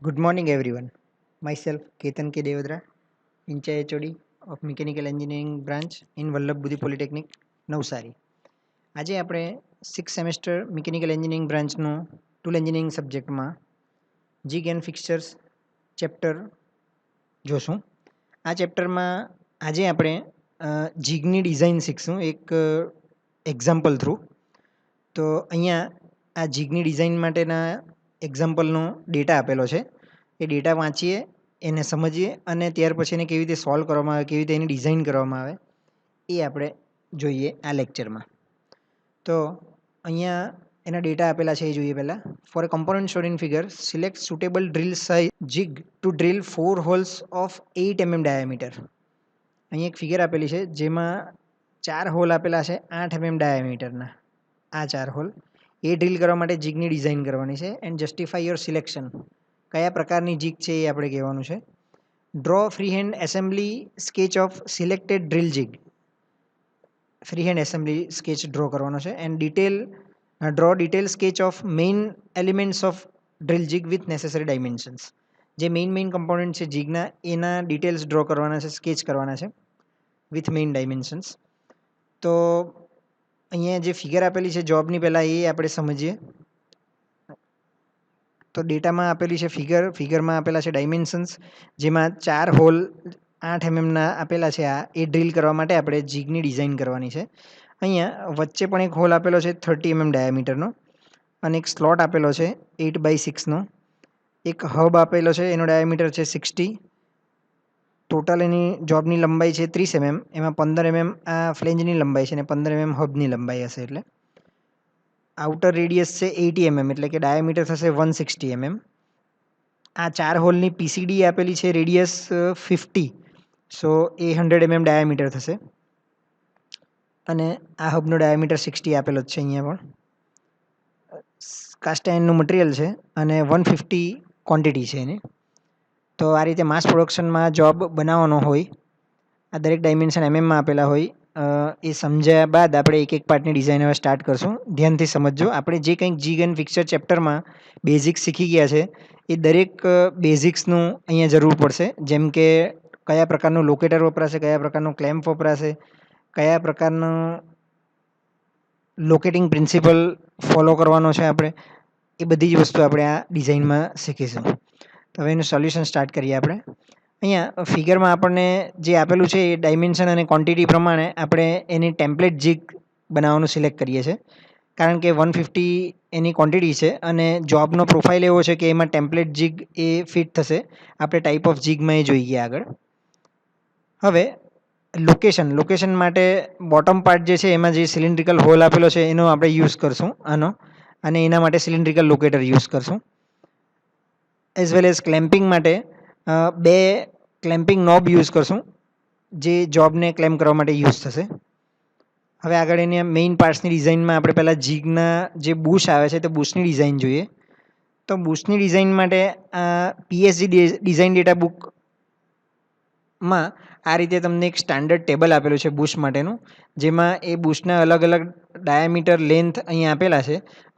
Good morning, everyone. Myself, Ketan K. Devadra, in-charge HOD of Mechanical Engineering branch in Vallabh Budhi Polytechnic, Navsari. આજે આપણે 6th semester mechanical engineering બ્રાન્ચનું tool engineering સબ્જેક્ટમાં jig and fixtures chapter જોશું. આ ચેપ્ટરમાં આજે આપણે જીગની design શીખશું એક example through. તો અહીંયા આ જીગની ડિઝાઇન માટેના એક્ઝામ્પલનો ડેટા આપેલો છે. એ ડેટા વાંચીએ, એને સમજીએ અને ત્યાર પછી એને કેવી રીતે સોલ્વ કરવામાં આવે, કેવી રીતે એની ડિઝાઇન કરવામાં આવે એ આપણે જોઈએ આ લેક્ચરમાં. તો અહીંયા એના ડેટા આપેલા છે એ જોઈએ પહેલાં. For a component showed in figure, select suitable drill size jig to drill 4 holes of 8 mm diameter. અહીં એક ફિગર આપેલી છે જેમાં 4 હોલ આપેલા છે 8 mm ડાયામીટરના. આ 4 હોલ એ ડ્રીલ કરવા માટે જીગની ડિઝાઇન કરવાની છે. And justify your selection. કયા પ્રકારની જીગ છે એ આપણે કહેવાનું છે. Draw freehand assembly sketch of selected drill jig. Freehand assembly sketch draw કરવાનો છે. And draw detail sketch of main elements of drill jig with necessary dimensions. જે મેઇન કમ્પોનન્ટ છે જીગના એના ડિટેલ્સ ડ્રો કરવાના છે, સ્કેચ કરવાના છે વિથ મેઇન ડાયમેન્શન્સ. તો અહીંયા જે ફિગર આપેલી છે જોબની પહેલાં એ આપણે સમજીએ. તો ડેટામાં આપેલી છે ફિગરમાં આપેલા છે ડાયમેન્શન્સ, જેમાં 4 હોલ 8 mmના આપેલા છે. આ એ ડ્રીલ કરવા માટે આપણે જીગની ડિઝાઇન કરવાની છે. અહીંયા વચ્ચે પણ એક હોલ આપેલો છે 30 mm ડાયામીટરનો અને એક સ્લોટ આપેલો છે 8x6નો. એક હબ આપેલો છે, એનો ડાયામીટર છે 60. ટોટલ એની જોબની લંબાઈ છે 30 mm. એમાં 15 mm આ ફ્લેંજની લંબાઈ છે અને 15 mm હબની લંબાઈ હશે. એટલે આઉટર રેડિયસ છે 80 mm, એટલે કે ડાયામીટર થશે 160 mm. આ 4 હોલની પીસીડી આપેલી છે રેડિયસ 50, સો એ 100 mm ડાયામીટર થશે. અને આ હબનો ડાયામીટર 60 આપેલો જ છે. અહીંયા પણ કાસ્ટ આયર્નનું મટીરિયલ છે અને 150 ક્વોન્ટિટી છે એની. તો આ રીતે માસ પ્રોડક્શનમાં જોબ બનાવવાનો હોય, આ દરેક ડાયમેન્શન એમએમમાં આપેલા હોય. એ સમજ્યા બાદ આપણે એક એક પાર્ટની ડિઝાઇન હવે સ્ટાર્ટ કરશું. ધ્યાનથી સમજજો. આપણે જે કંઈક જીગ એન્ડ ફિક્સર ચેપ્ટરમાં બેઝિક્સ શીખી ગયા છે એ દરેક બેઝિક્સનું અહીંયા જરૂર પડશે. જેમ કે કયા પ્રકારનું લોકેટર વપરાશે, કયા પ્રકારનું ક્લેમ્પ વપરાશે, કયા પ્રકારનું લોકેટિંગ પ્રિન્સિપલ ફોલો કરવાનો છે આપણે, એ બધી જ વસ્તુ આપણે આ ડિઝાઇનમાં શીખીશું. તો હવે એનું સોલ્યુશન સ્ટાર્ટ કરીએ આપણે. અહીંયા ફિગરમાં આપણને જે આપેલું છે એ ડાયમેન્શન અને ક્વોન્ટિટી પ્રમાણે આપણે એની ટેમ્પલેટ જીગ બનાવવાનું સિલેક્ટ કરીએ છીએ. કારણ કે 150 એની ક્વોન્ટિટી છે અને જોબનો પ્રોફાઇલ એવો છે કે એમાં ટેમ્પલેટ જીગ એ ફિટ થશે. આપણે ટાઈપ ઓફ જીગમાં એ જોઈએ આગળ. હવે લોકેશન માટે બોટમ પાર્ટ જે છે એમાં જે સિલિન્ડ્રિકલ હોલ આપેલો છે એનો આપણે યુઝ કરશું આનો, અને એના માટે સિલિન્ડ્રિકલ લોકેટર યુઝ કરશું. એઝ વેલ એઝ ક્લેમ્પિંગ માટે 2 ક્લેમ્પિંગ નોબ યુઝ કરશું જે જોબને ક્લેમ કરવા માટે યુઝ થશે. હવે આગળ એની મેઇન પાર્ટ્સની ડિઝાઇનમાં આપણે પહેલાં જીગના જે બુશ આવે છે તે બુશની ડિઝાઇન જોઈએ. તો બુશની ડિઝાઇન માટે પીએસજી ડિઝાઇન ડેટા બુકમાં આ રીતે તમને એક સ્ટાન્ડર્ડ ટેબલ આપેલું છે બુશ માટેનું, જેમાં એ બુશના અલગ અલગ ડાયામીટર લેન્થ અહીંયા આપેલા છે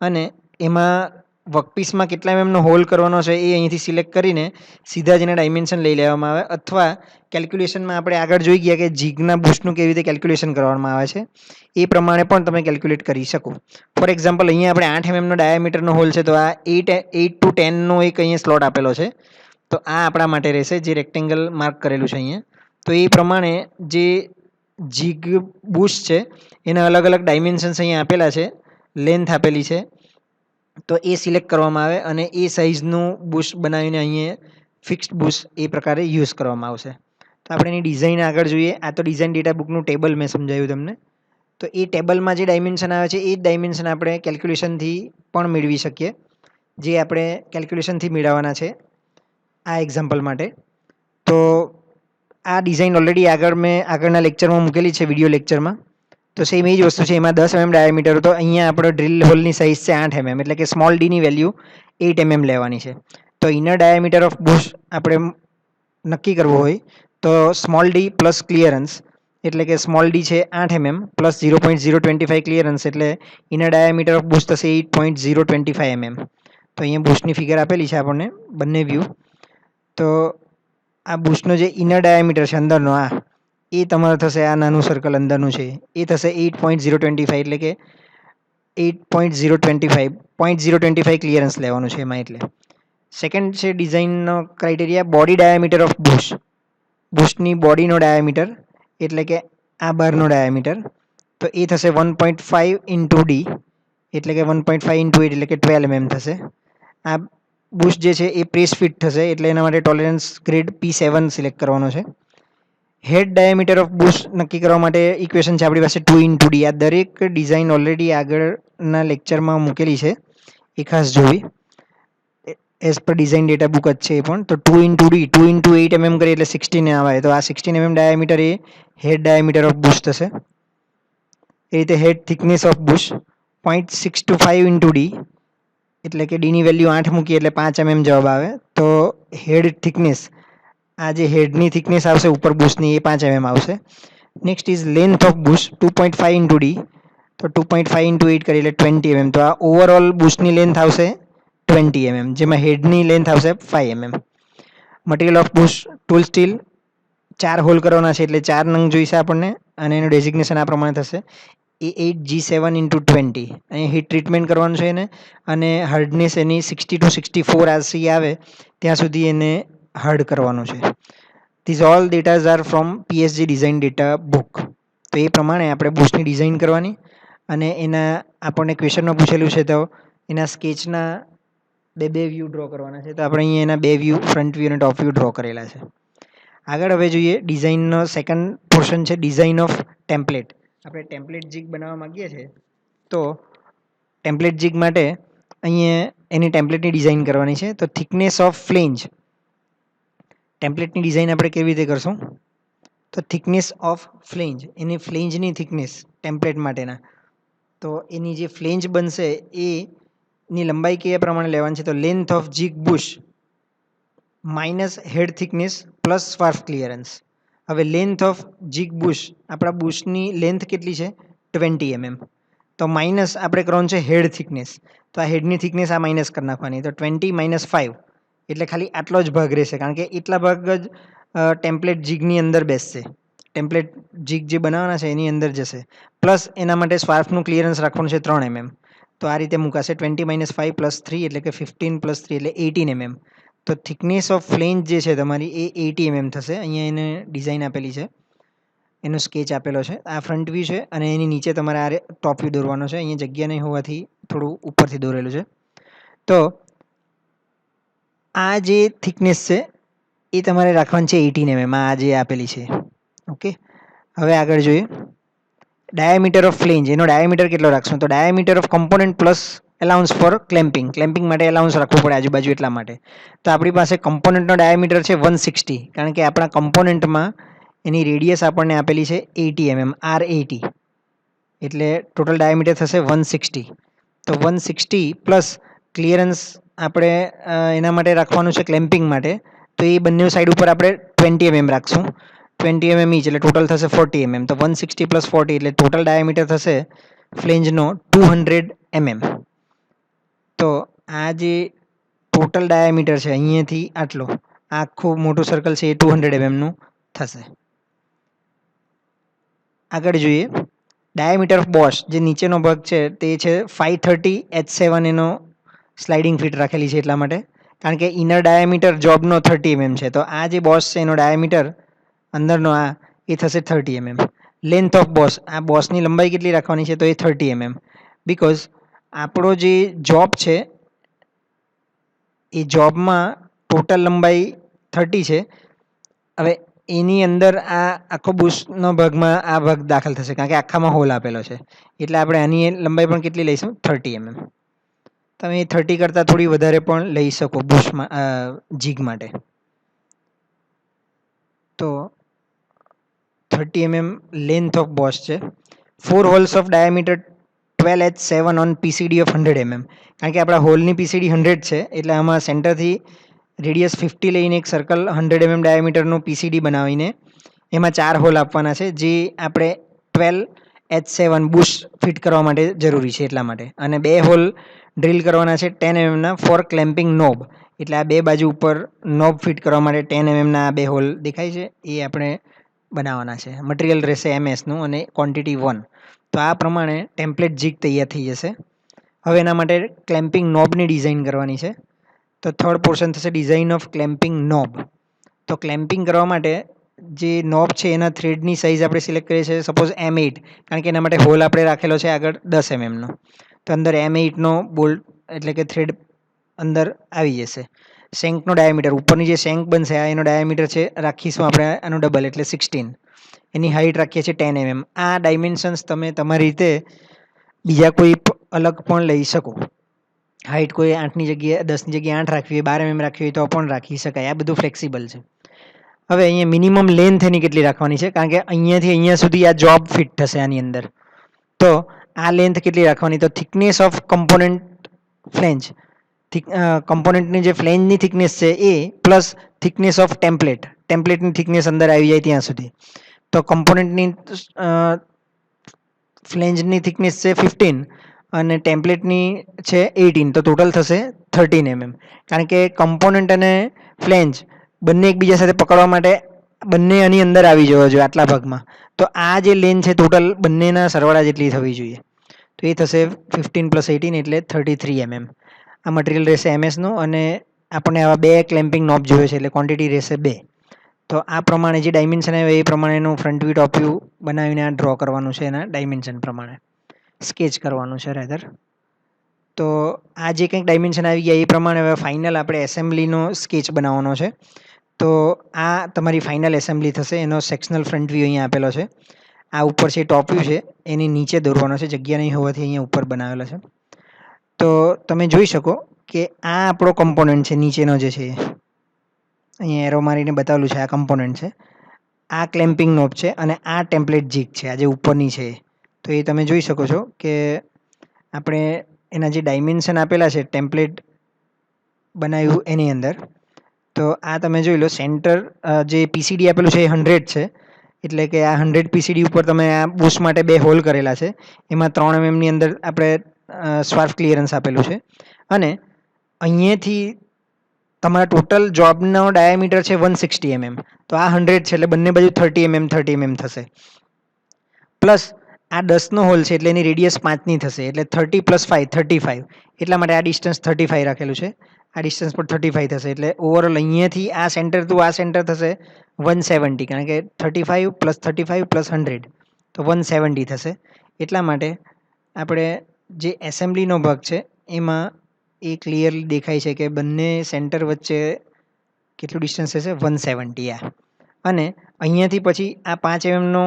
અને એમાં વર્કપીસમાં કેટલા એમએમનો હોલ કરવાનો છે એ અહીંથી સિલેક્ટ કરીને સીધા જ એના ડાયમેન્શન લઈ લેવામાં આવે. અથવા કેલ્ક્યુલેશનમાં આપણે આગળ જોઈ ગયા કે જીગના બુશનું કેવી રીતે કેલ્ક્યુલેશન કરવામાં આવે છે, એ પ્રમાણે પણ તમે કેલ્ક્યુલેટ કરી શકો. ફોર એક્ઝામ્પલ અહીંયા આપણે 8 mmનો ડાયામીટરનો હોલ છે, તો આ 8 to 10નો એક અહીંયા સ્લોટ આપેલો છે. તો આ આપણા માટે રહેશે, જે રેક્ટેંગલ માર્ક કરેલું છે અહીંયા. તો એ પ્રમાણે જે જીગ બુશ છે એના અલગ અલગ ડાયમેન્શન્સ અહીંયા આપેલા છે, લેન્થ આપેલી છે. તો એ સિલેક્ટ કરવામાં આવે અને એ સાઇઝનું બુશ બનાવીને અહીંયા ફિક્સ્ડ બુશ એ પ્રકારે યુઝ કરવામાં આવશે. તો આપણે એની ડિઝાઇન આગળ જોઈએ. આ તો ડિઝાઇન ડેટા બુકનું ટેબલ મેં સમજાવ્યું તમને. તો એ ટેબલમાં જે ડાયમેન્શન આવે છે એ જ ડાયમેન્શન આપણે કેલ્ક્યુલેશનથી પણ મેળવી શકીએ, જે આપણે કેલ્ક્યુલેશનથી મેળવવાના છે આ એક્ઝામ્પલ માટે. તો આ ડિઝાઇન ઓલરેડી મેં આગળના લેક્ચરમાં મૂકેલી છે, વિડીયો લેક્ચરમાં. તો સેમ એ જ વસ્તુ છે. એમાં 10 mm ડાયામીટર, તો અહીંયા આપણો ડ્રીલ હોલની સાઇઝ છે 8 mm, એટલે કે સ્મોલ ડીની વેલ્યુ 8 mm લેવાની છે. તો ઇનર ડાયામીટર ઓફ બુશ આપણે નક્કી કરવો હોય તો સ્મોલ ડી પ્લસ ક્લિયરન્સ, એટલે કે સ્મોલ ડી છે 8 mm પ્લસ 0.025 ક્લિયરન્સ, એટલે ઇનર ડાયામીટર ઓફ બુશ થશે 8.025 mm. તો અહીંયા બુશની ફિગર આપેલી છે આપણને બંને વ્યૂ. તો આ બુશનો જે ઇનર ડાયામીટર છે અંદરનો એ તમારો થશે આ નાનું સર્કલ અંદરનું છે એ થશે 8.025 એટલે કે 8.025 ક્લિયરન્સ લેવાનું છે એમાં. એટલે સેકન્ડ છે ડિઝાઇનનો ક્રાઇટેરિયા બોડી ડાયામીટર ઓફ બુશની બોડીનો ડાયામીટર એટલે કે આ બારનો ડાયામીટર. તો એ થશે 1.5 ઇન્ટુ ડી એટલે કે 1.5 ઇન્ટુ 8 એટલે કે 12 mm થશે. આ બુશ જે છે એ પ્રેસ ફિટ થશે એટલે એના માટે ટોલરન્સ ગ્રેડ P7 સિલેક્ટ કરવાનો છે. હેડ ડાયામીટર ઓફ બુશ નક્કી કરવા માટે ઇક્વેશન છે આપણી પાસે 2 ઇન્ટુ ડી. આ દરેક ડિઝાઇન ઓલરેડી આગળના લેક્ચરમાં મૂકેલી છે, એ ખાસ જોવી. As per design data book જ છે એ પણ. તો 2 ઇન્ટુ ડી 2 ઇન્ટુ 8 mm કરીએ એટલે 16 આવે. તો આ 16 mm ડાયામીટર એ હેડ ડાયામીટર ઓફ બુશ થશે. એ રીતે head thickness of bush 0.625 into D એટલે કે ડીની વેલ્યુ 8 મૂકીએ એટલે 5 mm જવાબ આવે. તો હેડ થિકનેસ, આ જે હેડની થિકનેસ આવશે ઉપર બુશની એ 5 mm આવશે. Next is length of bush 2.5 into D. તો 2.5 ઇન્ટુ 8 કરીએ એટલે 20 mm. તો આ ઓવરઓલ બુશની લેન્થ આવશે 20 mm, જેમાં હેડની લેન્થ આવશે 5 mm. Material of bush tool steel, 4 hole કરવાના છે એટલે 4 નંગ જોઈશે આપણને અને એનું ડેઝિગ્નેશન આ પ્રમાણે થશે A8G7 ઇન્ટુ 20. અહીં હીટ ટ્રીટમેન્ટ કરવાનું છે એને અને હાર્ડનેસ એની 60 to 64 RC આવે ત્યાં સુધી એને હાર્ડ કરવાનું છે. These all datas are from PSG design data book. તો એ પ્રમાણે આપણે બુશની ડિઝાઇન કરવાની અને એના આપણને ક્વેશ્ચનમાં પૂછેલું છે તો એના સ્કેચના બે વ્યૂ ડ્રો કરવાના છે. તો આપણે અહીંયા એના બે વ્યૂ, ફ્રન્ટ વ્યૂ અને ટોપ વ્યૂ ડ્રો કરેલા છે. આગળ હવે જોઈએ ડિઝાઇનનો સેકન્ડ પોર્શન છે ડિઝાઇન ઓફ ટેમ્પલેટ. આપણે ટેમ્પલેટ જીગ બનાવવા માંગીએ છીએ તો ટેમ્પલેટ જીગ માટે અહીંયા એની ટેમ્પલેટની ડિઝાઇન કરવાની છે. તો થિકનેસ ઓફ ફ્લેંજ, ટેમ્પલેટની ડિઝાઇન આપણે કેવી રીતે કરશું? તો થિકનેસ ઓફ ફ્લેંજ, એની ફ્લેંજની થિકનેસ ટેમ્પલેટ માટેના. તો એની જે ફ્લેંજ બનશે એની લંબાઈ કયા પ્રમાણે લેવાની છે? તો length of jig bush minus head thickness plus swarf clearance. હવે લેન્થ ઓફ જીગ બુશ, આપણા બુશની લેન્થ કેટલી છે? 20 mm. તો માઇનસ આપણે કરવાનું છે હેડ થિકનેસ. તો આ હેડની થિકનેસ આ માઇનસ કરી નાખવાની. તો 20 - 5 એટલે ખાલી આટલો જ ભાગ રહેશે, કારણ કે એટલા ભાગ જ ટેમ્પલેટ જીગની અંદર બેસશે. ટેમ્પલેટ જીગ જે બનાવવાના છે એની અંદર જશે. પ્લસ એના માટે સ્વાર્ફનું ક્લિયરન્સ રાખવાનું છે 3 mm. તો આ રીતે મૂકાશે 20 - 5 + 3 એટલે કે 15 + 3 એટલે 18 mm. તો થિકનેસ ઓફ ફ્લેંજ જે છે તમારી એ 80 mm થશે. અહીંયા એને ડિઝાઇન આપેલી છે, એનો સ્કેચ આપેલો છે. આ ફ્રન્ટ વ્યૂ છે અને એની નીચે તમારે આ ટોપ વ્યૂ દોરવાનો છે. અહીંયા જગ્યા નહીં હોવાથી થોડું ઉપરથી દોરેલું છે. તો આ જે થિકનેસ છે એ તમારે રાખવાની છે 18 mm, આ જે આપેલી છે. ઓકે, હવે આગળ જોઈએ ડાયામીટર ઓફ ફ્લેંજ. એનો ડાયામીટર કેટલો રાખશું? તો diameter of component plus allowance for clamping. Clamping માટે એલાઉન્સ રાખવું પડે આજુબાજુ એટલા માટે. તો આપણી પાસે કમ્પોનન્ટનો ડાયામીટર છે 160, કારણ કે આપણા કમ્પોનન્ટમાં એની રેડિયસ આપણને આપેલી છે 80 mm, R80 એટલે ટોટલ ડાયામીટર થશે 160. તો 160 પ્લસ ક્લિયરન્સ આપણે એના માટે રાખવાનું છે ક્લેમ્પિંગ માટે. તો એ બંને સાઈડ ઉપર આપણે 20 mm રાખશું, 20 mm ઈચ એટલે ટોટલ થશે 40 mm. તો 160 + 40 એટલે ટોટલ ડાયામીટર થશે ફ્લેંજનો 200 mm. તો આ જે ટોટલ ડાયામીટર છે અહીંયાથી આટલો આખું મોટું સર્કલ છે એ 200 mm નું થશે. આગળ જોઈએ ડાયામીટર ઓફ બોશ. જે નીચેનો ભાગ છે તે છે 530 H7, એનો સ્લાઇડિંગ ફિટ રાખેલી છે એટલા માટે, કારણ કે ઇનર ડાયામીટર જોબનો 30 mm છે. તો આ જે બોસ છે એનો ડાયામીટર અંદરનો એ થશે 30 mm. લેન્થ ઓફ બોસ, આ બોસની લંબાઈ કેટલી રાખવાની છે? તો એ 30 mm. બિકોઝ આપણો જે જોબ છે એ જોબમાં ટોટલ લંબાઈ 30 છે. હવે એની અંદર આ આખો બુશનો ભાગમાં આ ભાગ દાખલ થશે, કારણ કે આખામાં હોલ આપેલો છે. એટલે આપણે આની લંબાઈ પણ કેટલી લઈશું? 30 mm. તમે 30 કરતાં થોડી વધારે પણ લઈ શકો બુશમાં, જીગ માટે. તો 30 mm લેન્થ ઓફ બોસ છે. 4 holes of diameter 12 H7 on PCD of 100 mm. કારણ કે આપણા હોલની PCD 100 છે એટલે આમાં સેન્ટરથી રેડિયસ 50 લઈને એક સર્કલ 100 mm ડાયામીટરનું PCD બનાવીને એમાં 4 હોલ આપવાના છે, જે આપણે 12 H7 બુશ ફિટ કરવા માટે જરૂરી છે એટલા માટે. અને 2 હોલ ડ્રીલ કરવાના છે 10 mm ફોર ક્લેમ્પિંગ નોબ. એટલે આ બે બાજુ ઉપર નોબ ફિટ કરવા માટે 10 mm આ બે હોલ દેખાય છે એ આપણે બનાવવાના છે. મટીરિયલ રહેશે એમએસનું અને ક્વોન્ટિટી 1. તો આ પ્રમાણે ટેમ્પલેટ જીગ તૈયાર થઈ જશે. હવે એના માટે ક્લેમ્પિંગ નોબની ડિઝાઇન કરવાની છે. તો થર્ડ પોર્શન થશે ડિઝાઇન ઓફ ક્લેમ્પિંગ નોબ. તો ક્લેમ્પિંગ કરવા માટે જે નોબ છે એના થ્રેડની સાઇઝ આપણે સિલેક્ટ કરીએ છીએ સપોઝ M8, કારણ કે એના માટે હોલ આપણે રાખેલો છે આગળ 10 mm નો. તો અંદર M8નો બોલ્ટ એટલે કે થ્રેડ અંદર આવી જશે. શેંકનો ડાયામીટર, ઉપરની જે શેંક બનશે આ એનો ડાયામીટર છે રાખીશું આપણે આનો ડબલ એટલે 16. એની હાઇટ રાખીએ છીએ 10 mm. આ ડાયમેન્શન્સ તમે તમારી રીતે બીજા કોઈ અલગ પણ લઈ શકો. હાઇટ કોઈ 8ની જગ્યાએ 10ની જગ્યાએ 8 રાખવી હોય, 12 mm રાખવી હોય તો પણ રાખી શકાય. આ બધું ફ્લેક્સિબલ છે. હવે અહીંયા મિનિમમ લેન્થ એની કેટલી રાખવાની છે, કારણ કે અહીંયાથી અહીંયા સુધી આ જોબ ફિટ થશે આની અંદર. તો આ લેન્થ કેટલી રાખવાની, તો થિકનેસ ઓફ કમ્પોનન્ટ ફ્લેંજ, કમ્પોનન્ટની જે ફ્લેંજની થિકનેસ છે એ પ્લસ થિકનેસ ઓફ ટેમ્પલેટની થિકનેસ અંદર આવી જાય ત્યાં સુધી. તો કમ્પોનન્ટની ફ્લેંજની થિકનેસ છે 15 અને ટેમ્પલેટની છે 18. તો ટોટલ થશે 13 mm. કારણ કે કમ્પોનન્ટ અને ફ્લેંજ બંને એકબીજા સાથે પકડવા માટે બંને આની અંદર આવી જવા જોઈએ આટલા ભાગમાં. તો આ જે લેન છે ટોટલ બંનેના સરવાળા જેટલી થવી જોઈએ. તો એ થશે 15 + 18 એટલે 33 mm. આ મટીરિયલ રહેશે એમએસનું અને આપણને આવા બે ક્લેમ્પિંગ નોબ જોઈએ છે એટલે ક્વોન્ટિટી રહેશે 2. તો આ પ્રમાણે જે ડાયમેન્શન આવે એ પ્રમાણેનું ફ્રન્ટ વ્યૂ ટોપ વ્યૂ બનાવીને આ ડ્રો કરવાનું છે, એના ડાયમેન્શન પ્રમાણે સ્કેચ કરવાનું છે રેધર. તો આ જે કંઈક ડાયમેન્શન આવી ગયા એ પ્રમાણે હવે ફાઇનલ આપણે એસેમ્બલીનો સ્કેચ બનાવવાનો છે. તો આ તમારી ફાઇનલ એસેમ્બલી થશે. એનો સેક્શનલ ફ્રન્ટ વ્યૂ અહીંયા આપેલો છે. આ ઉપર છે ટોપ વ્યૂ છે, એની નીચે દોરવાનો છે, જગ્યા નહીં હોવાથી અહીંયા ઉપર બનાવેલો છે. તો તમે જોઈ શકો કે આ આપણો કમ્પોનન્ટ છે નીચેનો જે છે અહીંયા એરો મારીને બતાવેલું છે. આ કમ્પોનન્ટ છે, આ ક્લેમ્પિંગ નોબ છે અને આ ટેમ્પલેટ જીગ છે, આ જે ઉપરની છે. તો એ તમે જોઈ શકો છો કે આપણે એના જે ડાયમેન્શન આપેલા છે ટેમ્પલેટ બનાવ્યું એની અંદર. તો આ તમે જોઈ લો સેન્ટર જે પીસીડી આપેલું છે એ 100 છે. એટલે કે આ 100 પીસીડી ઉપર તમે આ બુશ માટે 2 હોલ કરેલા છે. એમાં 3 mm ની અંદર આપણે સ્વાર્ફ ક્લિયરન્સ આપેલું છે. અને અહીંયાથી તમારા ટોટલ જોબનો ડાયામીટર છે 160 mm. તો આ 100 છે એટલે બંને બાજુ 30 mm થશે. પ્લસ આ 10નો હોલ છે એટલે એની રેડિયસ 5ની થશે એટલે 30 + 5 35. એટલા માટે આ ડિસ્ટન્સ 35 રાખેલું છે. આ ડિસ્ટન્સ પર 35 થશે એટલે ઓવરઓલ અહીંયાથી આ સેન્ટર ટુ આ સેન્ટર થશે 170, કારણ કે 35 + 35 + 100 તો 170 થશે. એટલા માટે આપણે જે એસેમ્બલીનો ભાગ છે એમાં એ ક્લિયરલી દેખાય છે કે બંને સેન્ટર વચ્ચે કેટલું ડિસ્ટન્સ થશે 170. આ અને અહીંયાથી પછી આ 5 mmનો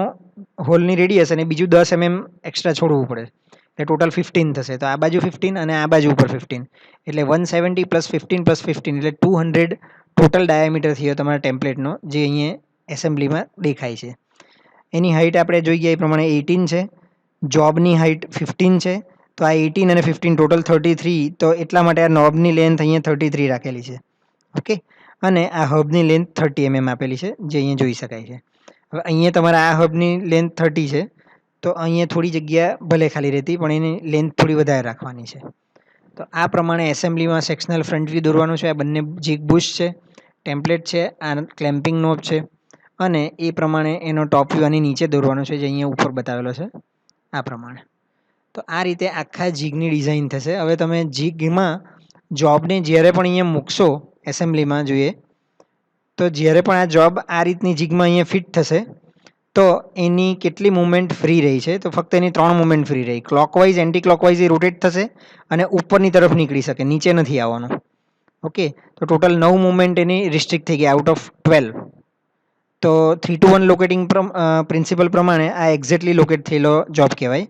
હોલની રેડિયસ અને બીજું 10 mm એક્સ્ટ્રા છોડવું પડે એટલે ટોટલ 15 થશે. તો આ બાજુ 15 અને આ બાજુ ઉપર 15 એટલે 170 + 15 + 15 એટલે 200 ટોટલ ડાયામીટર થયો તમારા ટેમ્પલેટનો, જે અહીંયા એસેમ્બલીમાં દેખાય છે. એની હાઇટ આપણે જોઈ ગયા એ પ્રમાણે 18 છે. જોબની હાઇટ 15 છે. તો આ 18 અને 15 ટોટલ 33. તો એટલા માટે આ નોબની લેન્થ અહીંયા 33 રાખેલી છે. ઓકે, અને આ હબની લેન્થ 30 mm આપેલી છે, જે અહીંયા જોઈ શકાય છે. હવે અહીંયા તમારા આ હબની લેન્થ 30 છે. તો અહીંયા થોડી જગ્યા ભલે ખાલી રહેતી પણ એની લેન્થ થોડી વધારે રાખવાની છે. તો આ પ્રમાણે એસેમ્બલીમાં સેક્શનલ ફ્રન્ટ વ્યૂ દોરવાનું છે. આ બંને જીગ બુશ છે, ટેમ્પલેટ છે, આ ક્લેમ્પિંગ નોબ છે અને એ પ્રમાણે એનો ટોપ વ્યૂ આની નીચે દોરવાનો છે, જે અહીંયા ઉપર બતાવેલો છે આ પ્રમાણે. તો આ રીતે આખા જીગની ડિઝાઇન થશે. હવે તમે જીગમાં જોબને જ્યારે પણ અહીંયા મૂકશો એસેમ્બલીમાં જોઈએ તો જ્યારે પણ આ જોબ આ રીતની જીગમાં અહીંયા ફિટ થશે તો એની કેટલી મૂવમેન્ટ ફ્રી રહી છે, તો ફક્ત એની 3 મૂવમેન્ટ ફ્રી રહી. ક્લોકવાઇઝ, એન્ટી ક્લોકવાઇઝ એ રોટેટ થશે અને ઉપરની તરફ નીકળી શકે, નીચે નથી આવવાનું. ઓકે, તો ટોટલ 9 મૂવમેન્ટ એની રિસ્ટ્રિક્ટ થઈ ગઈ આઉટ ઓફ 12. તો 3 to 1 લોકેટિંગ પ્રિન્સિપલ પ્રમાણે આ એક્ઝેક્ટલી લોકેટ થયેલો જોબ કહેવાય.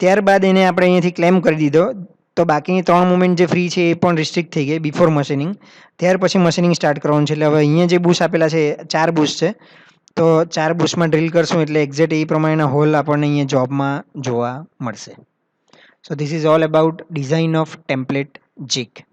ત્યારબાદ એને આપણે અહીંયાથી ક્લેમ કરી દીધો તો બાકીની 3 મૂવમેન્ટ જે ફ્રી છે એ પણ રિસ્ટ્રિક્ટ થઈ ગઈ બિફોર મશીનિંગ. ત્યાર પછી મશીનિંગ સ્ટાર્ટ કરવાનું છે. એટલે હવે અહીંયા જે બુશ આપેલા છે 4 બુશ છે. તો 4 બુશમાં ડ્રિલ કરશું એટલે એક્ઝેક્ટ એ પ્રમાણેના હોલ આપણને અહીંયા જોબમાં જોવા મળશે. So this is all about design of template jig.